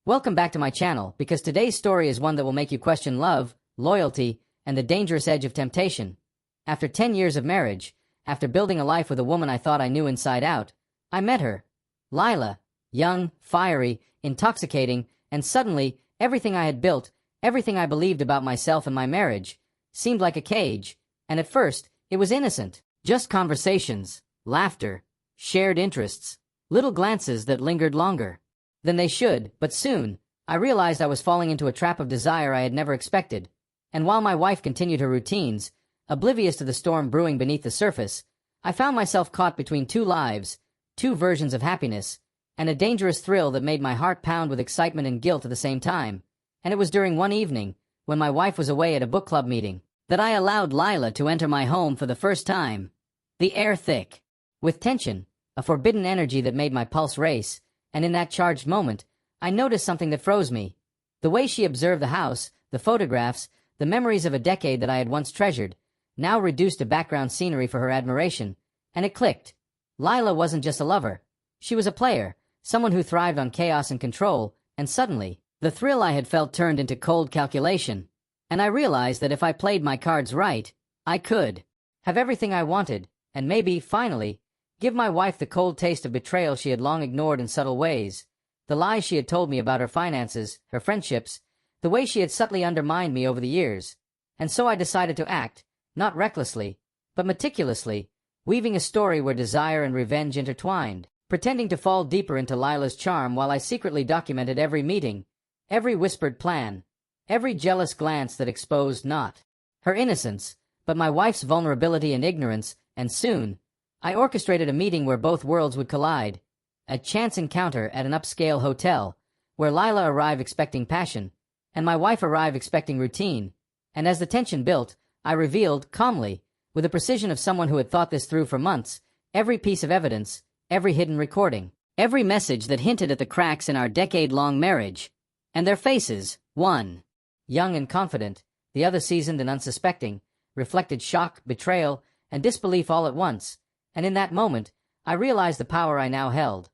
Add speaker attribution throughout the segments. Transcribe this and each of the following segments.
Speaker 1: Welcome back to my channel, because today's story is one that will make you question love, loyalty, and the dangerous edge of temptation. After 10 years of marriage, after building a life with a woman I thought I knew inside out, I met her. Lila, young, fiery, intoxicating, and suddenly, everything I had built, everything I believed about myself and my marriage, seemed like a cage, and at first, it was innocent. Just conversations, laughter, shared interests, little glances that lingered longer than they should, but soon, I realized I was falling into a trap of desire I had never expected. And while my wife continued her routines, oblivious to the storm brewing beneath the surface, I found myself caught between two lives, two versions of happiness, and a dangerous thrill that made my heart pound with excitement and guilt at the same time. And it was during one evening, when my wife was away at a book club meeting, that I allowed Lila to enter my home for the first time. The air thick with tension, a forbidden energy that made my pulse race, and in that charged moment, I noticed something that froze me. The way she observed the house, the photographs, the memories of a decade that I had once treasured, now reduced to background scenery for her admiration, and it clicked. Lila wasn't just a lover. She was a player, someone who thrived on chaos and control, and suddenly, the thrill I had felt turned into cold calculation. And I realized that if I played my cards right, I could have everything I wanted, and maybe, finally, give my wife the cold taste of betrayal she had long ignored in subtle ways, the lies she had told me about her finances, her friendships, the way she had subtly undermined me over the years. And so I decided to act, not recklessly, but meticulously, weaving a story where desire and revenge intertwined, pretending to fall deeper into Lila's charm while I secretly documented every meeting, every whispered plan, every jealous glance that exposed not her innocence, but my wife's vulnerability and ignorance, and soon, I orchestrated a meeting where both worlds would collide, a chance encounter at an upscale hotel, where Lila arrived expecting passion, and my wife arrived expecting routine, and as the tension built, I revealed, calmly, with the precision of someone who had thought this through for months, every piece of evidence, every hidden recording, every message that hinted at the cracks in our decade-long marriage. And their faces, one young and confident, the other seasoned and unsuspecting, reflected shock, betrayal, and disbelief all at once. And in that moment, I realized the power I now held.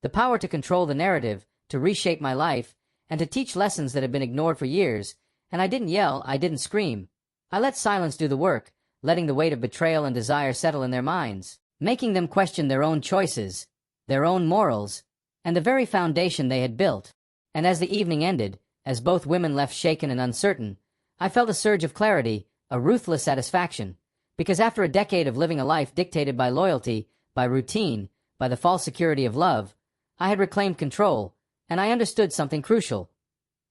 Speaker 1: The power to control the narrative, to reshape my life, and to teach lessons that had been ignored for years. And I didn't yell, I didn't scream. I let silence do the work, letting the weight of betrayal and desire settle in their minds, making them question their own choices, their own morals, and the very foundation they had built. And as the evening ended, as both women left shaken and uncertain, I felt a surge of clarity, a ruthless satisfaction, because after a decade of living a life dictated by loyalty, by routine, by the false security of love, I had reclaimed control, and I understood something crucial.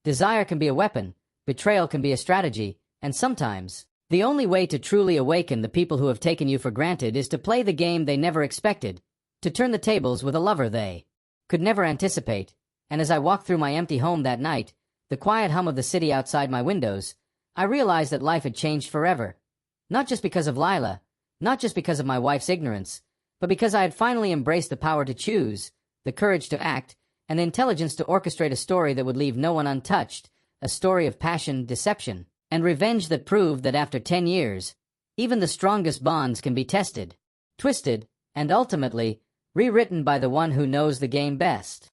Speaker 1: Desire can be a weapon, betrayal can be a strategy, and sometimes, the only way to truly awaken the people who have taken you for granted is to play the game they never expected, to turn the tables with a lover they could never anticipate. And as I walked through my empty home that night, the quiet hum of the city outside my windows, I realized that life had changed forever. Not just because of Lila, not just because of my wife's ignorance, but because I had finally embraced the power to choose, the courage to act, and the intelligence to orchestrate a story that would leave no one untouched, a story of passion, deception, and revenge that proved that after 10 years, even the strongest bonds can be tested, twisted, and ultimately, rewritten by the one who knows the game best.